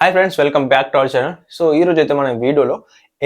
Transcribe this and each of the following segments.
Hi friends, welcome back to our channel. So ఈ రోజు అయితే మన వీడియోలో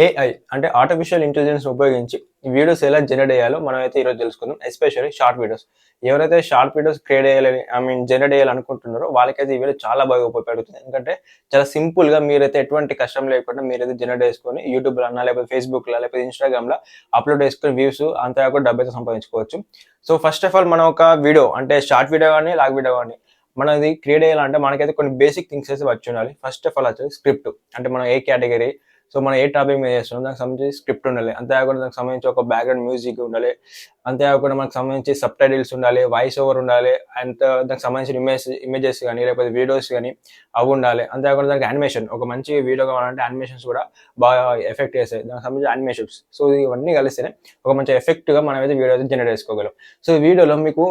ఏఐ అంటే ఆర్టిఫిషియల్ ఇంటెలిజెన్స్ ఉపయోగించి వీడియోస్ ఎలా జనరేట్ చేయాలో మనం అయితే ఈరోజు తెలుసుకుందాం. Especially short videos. ఎవరైతే షార్ట్ వీడియోస్ క్రియేట్ చేయాలని జనరేట్ చేయాలనుకుంటున్నారో వాళ్ళకైతే ఈ వీడియో చాలా బాగా ఉపయోగపడుతుంది. ఎందుకంటే చాలా సింపుల్గా మీరైతే ఎటువంటి కష్టం లేకుండా మీరైతే జనరేట్ చేసుకొని యూట్యూబ్లో అన్నా లేకపోతే ఫేస్బుక్లో లేకపోతే ఇన్స్టాగ్రామ్లో అప్లోడ్ చేసుకుని వ్యూస్ అంతేకాకుండా డబ్బు అయితే సంపాదించుకోవచ్చు. సో ఫస్ట్ ఆఫ్ ఆల్ మనం ఒక వీడియో అంటే షార్ట్ వీడియో కానీ లాగ్ వీడియో కానీ మనది క్రియేట్ చేయాలంటే మనకైతే కొన్ని బేసిక్ థింగ్స్ అయితే వచ్చి ఉండాలి. ఫస్ట్ ఆఫ్ ఆల్ వచ్చేసి స్క్రిప్ట్. అంటే మనం ఏ కేటగిరీ, సో మనం ఏ టాపిక్ మీద చేస్తున్నాం దానికి సంబంధించి స్క్రిప్ట్ ఉండాలి. అంతేకాకుండా దానికి సంబంధించి ఒక బ్యాక్గ్రౌండ్ మ్యూజిక్ ఉండాలి. అంతేకాకుండా మనకు సంబంధించి సబ్ టైటిల్స్ ఉండాలి, వాయిస్ ఓవర్ ఉండాలి, అండ్ దానికి సంబంధించిన ఇమేజెస్ కానీ లేకపోతే వీడియోస్ కానీ అవి ఉండాలి. అంతేకాకుండా దానికి యానిమేషన్, ఒక మంచి వీడియో కావాలంటే యానిమేషన్స్ కూడా బాగా ఎఫెక్ట్ చేస్తాయి. దానికి సంబంధించి యానిమేషన్స్. సో ఇవన్నీ కలిస్తేనే ఒక మంచి ఎఫెక్ట్గా మనం అయితే వీడియో అయితే జనరేట్ చేసుకోగలం. సో ఈ వీడియోలో మీకు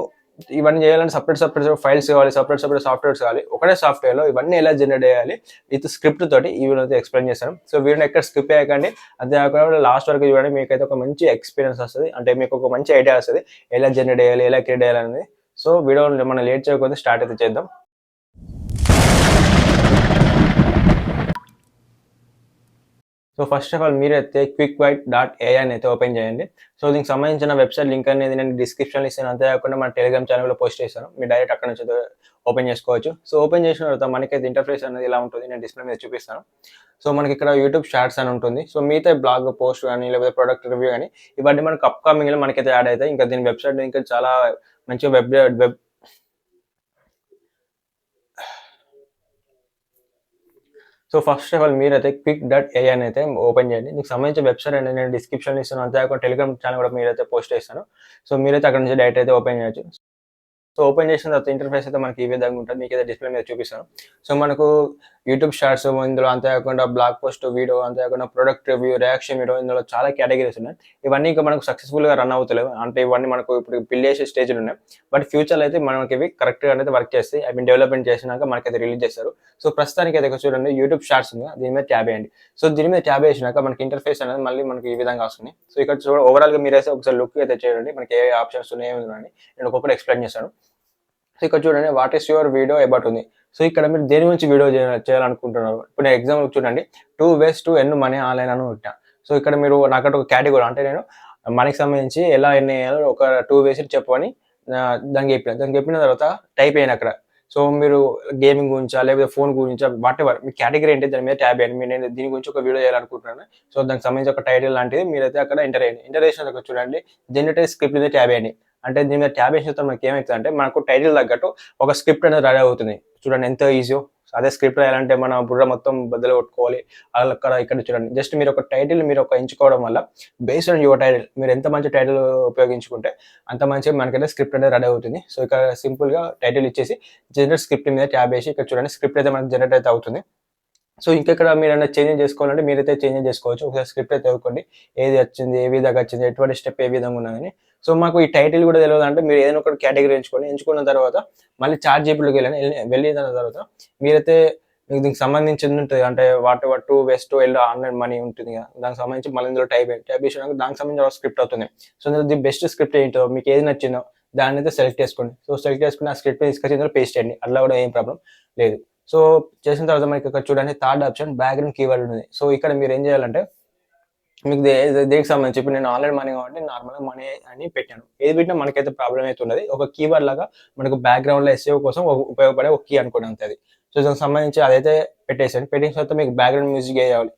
ఇవన్నీ చేయాలంటే సపరేట్ ఫైల్స్ కావాలి, సపరేట్ సాఫ్ట్వేర్స్ కావాలి. ఒకటే సాఫ్ట్వేర్లో ఇవన్నీ ఎలా జనరేట్ చేయాలి విత్ స్క్రిప్ట్ తోటి ఈ వీడియో అయితే ఎక్స్ప్లెయిన్ చేస్తాను. సో వీడియోని ఎక్కడ స్కిప్ చేయకండి, అంతేకాకుండా లాస్ట్ వరకు చూడండి. మీకైతే ఒక మంచి ఎక్స్పీరియన్స్ వస్తుంది, అంటే మీకు ఒక మంచి ఐడియా వస్తుంది ఎలా జనరేట్ చేయాలి, ఎలా క్రియేట్ చేయాలి అనేది. సో వీడియో మనం లేట్ చేయకపోతే స్టార్ట్ అయితే చేద్దాం. సో ఫస్ట్ ఆఫ్ ఆల్ మీరైతే quickbyte.ai అయితే ఓపెన్ చేయండి. సో దీనికి సంబంధించిన వెబ్సైట్ లింక్ అనేది నేను డిస్క్రిప్షన్లో ఇస్తాను. అంతేకాకుండా మన టెలిగ్రామ్ ఛానల్లో పోస్ట్ చేస్తాను. మీరు డైరెక్ట్ అక్కడ నుంచి ఓపెన్ చేసుకోవచ్చు. సో ఓపెన్ చేసిన తర్వాత మనకైతే ఇంటర్ఫేస్ అనేది ఇలా ఉంటుంది. నేను డిస్ప్లే మీద చూపిస్తాను. సో మనకి ఇక్కడ యూట్యూబ్ షార్ట్స్ అని ఉంటుంది. సో మిగతా బ్లాగ్ పోస్ట్ కానీ లేకపోతే ప్రొడక్ట్ రివ్యూ కానీ ఇవన్నీ మనకు అప్కమింగ్లో మనకైతే యాడ్ అవుతాయి. ఇంకా దీని వెబ్సైట్ ఇంకా చాలా మంచిగా web so first of all మీరైతే quick.ai అయితే ఓపెన్ చేయండి. మీకు సంబంధించిన వెబ్సైట్ అనేది నేను డిస్క్రిప్షన్లో ఇస్తాను. అంతేకాకుండా టెలిగ్రామ్ ఛానల్ కూడా మీరైతే పోస్ట్ చేస్తాను. సో మీరైతే అక్కడ నుంచి డైరెక్ట్ అయితే ఓపెన్ చేయొచ్చు. సో ఓపెన్ చేసిన తర్వాత ఇంటర్ఫేస్ అయితే మనకి ఈ విధంగా ఉంటుంది. మీకు అయితే డిస్ప్లే మీద చూపిస్తాను. సో మనకు యూట్యూబ్ షార్ట్స్ ఇందులో, అంతేకాకుండా బ్లాగ్ పోస్ట్ వీడియో, అంతేకాకుండా ప్రొడక్ట్ రివ్యూ, రియాక్షన్ వీడియో, ఇందులో చాలా కేటగిరీస్ ఉన్నాయి. ఇవన్నీ ఇంకా మనకు సక్సెస్ఫుల్గా రన్ అవుతలేవు. అంటే ఇవన్నీ మనకు ఇప్పుడు బిల్డ్ చేసే స్టేజ్లో ఉన్నాయి. బట్ ఫ్యూచర్లో అయితే మనకి ఇవి కరెక్ట్గా అనేది వర్క్ చేస్తాయి. అవి డెవలప్మెంట్ చేసినాక మనకైతే రిలీజ్ చేస్తారు. సో ప్రస్తుతానికి అయితే చూడండి యూట్యూబ్ షార్ట్స్ ఉంది, దీని మీద ట్యాబ్ చేయండి. సో దీని మీద ట్యాబ్ చేసినాక మనకి ఇంటర్ఫేస్ అనేది మళ్ళీ మనకి ఈ విధంగా వస్తుంది. సో ఇక్కడ ఓవరాల్గా మీరైతే ఒకసారి లుక్ అయితే చేయండి. మనకి ఏ ఆప్షన్స్ ఉన్నాయి, ఏమి ఉన్నాయని నేను ఒక్కొక్కటి ఎక్స్ప్లెయిన్ చేస్తాను. సో ఇక్కడ చూడండి what is your video about ఉంది. సో ఇక్కడ మీరు దేని గురించి వీడియో చేయాలనుకుంటున్నారు. ఇప్పుడు నేను ఎగ్జాంపుల్ చూడండి 2 ways to earn money online అని పెట్టా. సో ఇక్కడ మీరు నాకంటే ఒక కేటగిరీ, అంటే నేను మనకి సంబంధించి ఎలా ఎర్న్ చేయాలో ఒక 2 ways చెప్పని దానికి చెప్పిన తర్వాత టైప్ అయ్యాను అక్కడ. సో మీరు గేమింగ్ గురించా లేకపోతే ఫోన్ గురించా వాట్ ఎవర్ మీ కేటగిరీ ఏంటి దాని మీద ట్యాబ్ అయ్యండి. నేను దీని గురించి ఒక వీడియో చేయాలనుకుంటున్నాను. సో దానికి సంబంధించి ఒక టైటిల్ లాంటిది మీరైతే అక్కడ ఎంటర్ అయ్యండి. ఎంటర్ చేసిన చూడండి జనరేట్ స్క్రిప్ట్ మీద ట్యాబ్ అయ్యండి. అంటే దీని మీద ట్యాబ్ వేసిన తర్వాత మనకి ఏమవుతుంది అంటే మనకు టైటిల్ తగ్గట్టు ఒక స్క్రిప్ట్ అనేది రెడీ అవుతుంది. చూడండి ఎంత ఈజీయో. అదే స్క్రిప్ట్ రాయాలంటే మన బుర్ర మొత్తం బద్దలు కొట్టుకోవాలి. అక్కడ ఇక్కడ చూడండి జస్ట్ మీరు ఒక టైటిల్ మీరు ఒక ఎంచుకోవడం వల్ల బేస్డ్ ఆన్ యువర్ టైటిల్ మీరు ఎంత మంచి టైటిల్ ఉపయోగించుకుంటే అంత మంచిగా మనకైతే స్క్రిప్ట్ అనేది రెడీ అవుతుంది. సో ఇక్కడ సింపుల్గా టైటిల్ ఇచ్చేసి జనరేట్ స్క్రిప్ట్ మీద ట్యాబ్ వేసి ఇక్కడ చూడండి స్క్రిప్ట్ అయితే మనకి జనరేట్ అయితే అవుతుంది. సో ఇంకెక్కడ మీరు ఏమైనా చేంజ్ చేసుకోవాలంటే మీరైతే చేంజ్ చేసుకోవచ్చు. ఒకసారి స్క్రిప్ట్ అయితే చదువుకోండి, ఏది వచ్చింది, ఏ విధంగా వచ్చింది, ఎటువంటి స్టెప్ ఏ విధంగా ఉన్నదని. సో మాకు ఈ టైటిల్ కూడా తెలియదు అంటే మీరు ఏదైనా ఒక కేటగిరీ ఎంచుకున్న తర్వాత మళ్ళీ chatgptలోకి వెళ్ళిన తర్వాత మీరైతే మీకు దీనికి సంబంధించింది ఉంటుంది. అంటే what 2 ways to earn online money ఉంటుంది కదా, దానికి సంబంధించి మళ్ళీ ఇందులో టైప్ చేసినాక దానికి సంబంధించిన స్క్రిప్ట్ అవుతుంది. సో ఇందులో ది బెస్ట్ స్క్రిప్ట్ ఏంటో మీకు ఏది నచ్చిందో దాన్ని అయితే సెలెక్ట్ చేసుకోండి. సో సెలెక్ట్ చేసుకుని ఆ స్క్రిప్ట్ తీసుకొచ్చి ఇందులో పేస్ట్ చేయండి. అట్లా కూడా ఏం ప్రాబ్లం లేదు. సో చేసిన తర్వాత మనకి ఇక్కడ చూడండి థర్డ్ ఆప్షన్ బ్యాక్గ్రౌండ్ కీవర్డ్ ఉంది. సో ఇక్కడ మీరు ఏం చేయాలంటే మీకు దేనికి సంబంధించి ఇప్పుడు నేను ఆన్లైన్ మనీ కాబట్టి నార్మల్గా మనీ అని పెట్టాను. ఏది పెట్టినా మనకైతే ప్రాబ్లం అయితే ఉన్నది. ఒక కీవర్డ్ లాగా మనకు బ్యాక్గ్రౌండ్లో ఎస్ఏఓ కోసం ఉపయోగపడే ఒక కీ అనుకోండి అంతే అది. సో దానికి సంబంధించి అదైతే పెట్టేసాను. పెట్టిన తర్వాత మీకు బ్యాక్గ్రౌండ్ మ్యూజిక్ వేయాలి.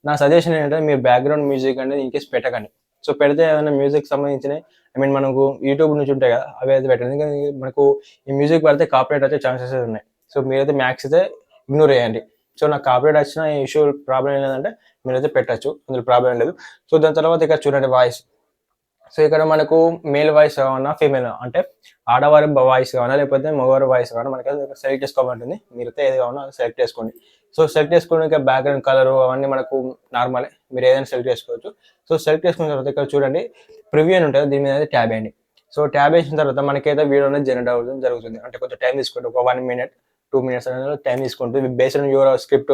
నా సజెషన్ ఏంటంటే మీరు బ్యాక్గ్రౌండ్ మ్యూజిక్ అనేది ఇన్కేస్ పెట్టకండి. సో పెడితే ఏదైనా మ్యూజిక్ సంబంధించిన మనకు యూట్యూబ్ నుంచి ఉంటాయి కదా అవి అయితే పెట్టండి. ఎందుకంటే మనకు ఈ మ్యూజిక్ పడితే కాపీరైట్ వచ్చే ఛాన్సెస్ ఉన్నాయి. సో మీరైతే మ్యాక్స్ అయితే ఇగ్నోర్ చేయండి. సో నాకు కాపీరైట్ వచ్చిన ఇష్యూ ప్రాబ్లం ఏంటంటే మీరైతే పెట్టచ్చు, అందులో ప్రాబ్లం లేదు. సో దాని తర్వాత ఇక్కడ చూడండి వాయిస్. సో ఇక్కడ మనకు మేల్ వాయిస్ కావాలన్నా ఫీమేల్ అంటే ఆడవారి వాయిస్ కావాలా లేకపోతే మగవారి వాయిస్ కావాలా మనకి సెలెక్ట్ చేసుకోవాలంటుంది. మీరైతే ఏది కావాలో అది సెలెక్ట్ చేసుకోండి. సో సెలెక్ట్ చేసుకుని ఇంకా బ్యాక్గ్రౌండ్ కలర్ అవన్నీ మనకు నార్మలే, మీరు ఏదైనా సెలెక్ట్ చేసుకోవచ్చు. సో సెలెక్ట్ చేసుకున్న తర్వాత ఇక్కడ చూడండి ప్రివ్యూ అని ఉంటుంది, దీని మీద అయితే ట్యాబ్ అయ్యండి. సో ట్యాబ్ వేసిన తర్వాత మనకైతే వీడియో అనేది జనరేట్ అవ్వడం జరుగుతుంది. అంటే కొంచెం టైం తీసుకుంటే ఒక 1 minute 2 minutes అనేది టైం తీసుకుంటుంది based on your script.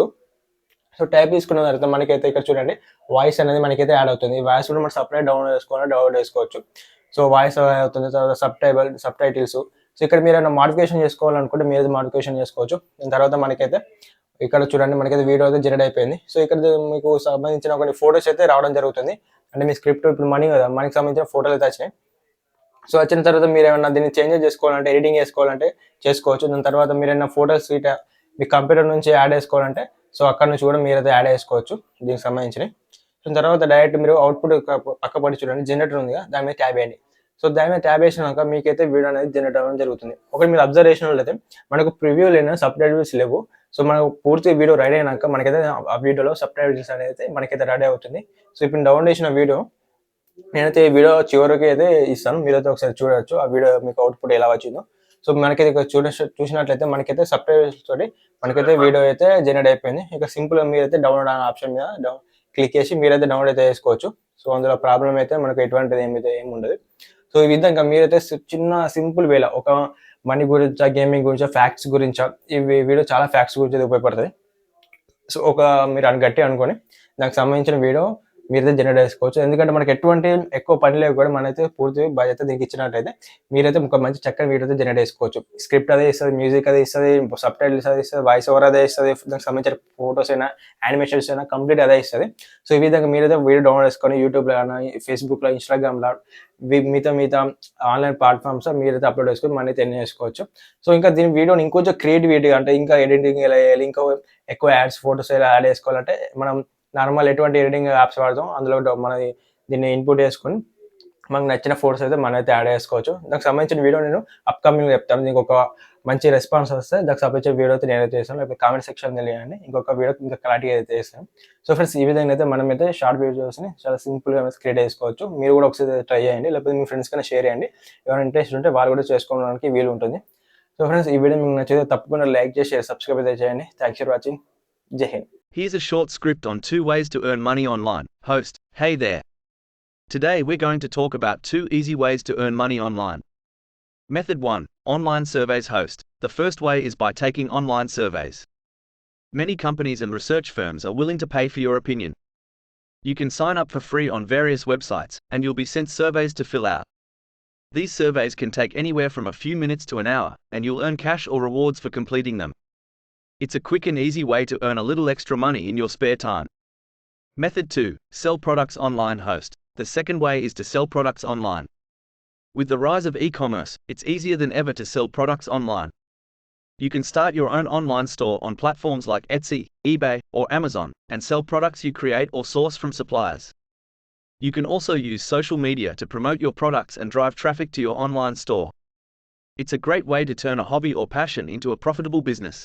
So type తీసుకున్న తర్వాత మనకైతే ఇక్కడ చూడండి వాయిస్ అనేది మనకైతే యాడ్ అవుతుంది. వాయిస్ కూడా మనం సపరేట్ డౌన్లోడ్ చేసుకోవచ్చు. సో వాయిస్ అవుతుంది. తర్వాత సబ్ టైటిల్స్. సో ఇక్కడ మీరు ఏమైనా మాడిఫికేషన్ చేసుకోవాలనుకుంటే మీరు మాడిఫికేషన్ చేసుకోవచ్చు. దాని తర్వాత మనకైతే ఇక్కడ చూడండి మనకైతే వీడియో అయితే జనరేట్ అయిపోయింది. సో ఇక్కడ మీకు సంబంధించిన కొన్ని ఫోటోస్ అయితే రావడం జరుగుతుంది. అంటే మీ స్క్రిప్ట్ ఇప్పుడు మనీ కదా, మనకి సంబంధించిన ఫోటోలు అయితే వచ్చినాయి. సో వచ్చిన తర్వాత మీరేమన్నా దీన్ని చేంజెస్ చేసుకోవాలంటే, ఎడిటింగ్ చేసుకోవాలంటే చేసుకోవచ్చు. దాని తర్వాత మీరేమన్నా ఫోటోస్ ఇట్లా మీ కంప్యూటర్ నుంచి యాడ్ చేసుకోవాలంటే సో అక్కడ నుంచి కూడా మీరైతే యాడ్ చేసుకోవచ్చు దీనికి సంబంధించినవి. దాని తర్వాత డైరెక్ట్ మీరు అవుట్పుట్ పక్కపడి చూడండి, జనరేటర్ ఉంది కదా, దాని మీద ట్యాబ్ వేయండి. సో దాని మీద ట్యాబ్ వేసినాక మీకైతే వీడియో అనేది జనరేట్ అవ్వడం జరుగుతుంది. ఒకటి మీరు అబ్జర్వ్ చేసినట్లయితే మనకు ప్రివ్యూ లేని సబ్ టైటిల్స్ లేవు. సో మనకు పూర్తి వీడియో రెడీ అయినాక మనకైతే ఆ వీడియోలో సబ్ టైటిల్స్ అనేది మనకైతే రెడీ అవుతుంది. సో ఇప్పుడు డౌన్లోడ్ చేసిన వీడియో నేనైతే ఈ వీడియో చివరికి అయితే ఇస్తాను, మీరైతే ఒకసారి చూడవచ్చు ఆ వీడియో మీకు అవుట్పుట్ ఎలా వచ్చిందో. సో మనకైతే ఇక్కడ చూసినట్లయితే మనకైతే సబ్ టైటిల్స్ తోటి మనకైతే వీడియో అయితే జనరేట్ అయిపోయింది. ఇక సింపుల్గా మీరైతే డౌన్లోడ్ అనే ఆప్షన్ మీద క్లిక్ చేసి మీరైతే డౌన్లోడ్ అయితే చేసుకోవచ్చు. సో అందులో ప్రాబ్లం అయితే మనకు ఎటువంటిది ఏమి ఉండదు. సో ఈ విధంగా మీరైతే చిన్న సింపుల్ వేలో ఒక మనీ గురించా, గేమింగ్ గురించా, ఫ్యాక్ట్స్ గురించా, ఈ వీడియో చాలా ఫ్యాక్ట్స్ గురించి ఉపయోగపడుతుంది. సో ఒక మీరు గట్టి అనుకొని దానికి సంబంధించిన వీడియో మీరైతే జనరేట్ చేసుకోవచ్చు. ఎందుకంటే మనకి ఎటువంటి ఎక్కువ పని లేవు కూడా మనైతే పూర్తి బాధ్యత దీనికి ఇచ్చినట్టయితే మీరైతే ఒక మంచి చక్కని వీడియో అయితే జనరేట్ చేసుకోవచ్చు. స్క్రిప్ట్ అదే ఇస్తుంది, మ్యూజిక్ అదే ఇస్తుంది, సబ్ టైటిల్స్ అదే ఇస్తుంది, వాయిస్ ఓవర్ అదే ఇస్తుంది, దానికి సంబంధించిన ఫోటోస్ అయినా యానిమేషన్స్ అయినా కంప్లీట్ అదే ఇస్తుంది. సో ఈ విధంగా మీరైతే వీడియో డౌన్లోడ్ చేసుకొని యూట్యూబ్లో అయినా, ఫేస్బుక్లో, ఇన్స్టాగ్రామ్లో మిగతా ఆన్లైన్ ప్లాట్ఫామ్స్ మీరైతే అప్లోడ్ చేసుకొని మనీ అయితే ఎర్న్ చేసుకోవచ్చు. సో ఇంకా దీని వీడియోని ఇంకొంచెం క్రియేటివిటీగా అంటే ఇంకా ఎడిటింగ్ ఎలా చేయాలి, ఇంకా ఎక్కువ యాడ్స్, ఫోటోస్ ఎలా యాడ్ చేసుకోవాలంటే మనం నార్మల్ ఎటువంటి ఎడిటింగ్ యాప్స్ వాడతాం అందులో మనది దీన్ని ఇన్పుట్ చేసుకొని మనకు నచ్చిన ఫోటోస్ అయితే మనమైతే యాడ్ చేసుకోవచ్చు. దానికి సంబంధించిన వీడియో నేను అప్కమింగ్ చెప్తాను. దీనికి ఒక మంచి రెస్పాన్స్ వస్తే దానికి సంబంధించిన వీడియో అయితే నేనైతే చేస్తాను, లేకపోతే కామెంట్ సెక్షన్ తెలియండి, ఇంకొక వీడియో ఇంకా క్లారిటీగా అయితే చేస్తాను. సో ఫ్రెండ్స్ ఈ విధంగా అయితే మనమైతే షార్ట్ వీడియోస్ని చాలా సింపుల్గా క్రియేట్ చేసుకోవచ్చు. మీరు కూడా ఒకసారి ట్రై చేయండి, లేకపోతే మీ ఫ్రెండ్స్ కన్నా షేర్ చేయండి. ఎవరైనా ఇంట్రెస్ట్ ఉంటే వాళ్ళు కూడా చేసుకోవడానికి వీలు ఉంటుంది. సో ఫ్రెండ్స్ ఈ వీడియో మీకు నచ్చితే తప్పకుండా లైక్ చేసి సబ్స్క్రైబ్ అయితే చేయండి. Thanks for watching. జై Hind. Here's a short script on 2 ways to earn money online. Host, hey there. Today we're going to talk about 2 easy ways to earn money online. Method 1. Online surveys. Host. The first way is by taking online surveys. Many companies and research firms are willing to pay for your opinion. You can sign up for free on various websites, and you'll be sent surveys to fill out. These surveys can take anywhere from a few minutes to an hour, and you'll earn cash or rewards for completing them. It's a quick and easy way to earn a little extra money in your spare time. Method 2. Sell products online. Host. The second way is to sell products online. With the rise of e-commerce, it's easier than ever to sell products online. You can start your own online store on platforms like Etsy, eBay, or Amazon, and sell products you create or source from suppliers. You can also use social media to promote your products and drive traffic to your online store. It's a great way to turn a hobby or passion into a profitable business.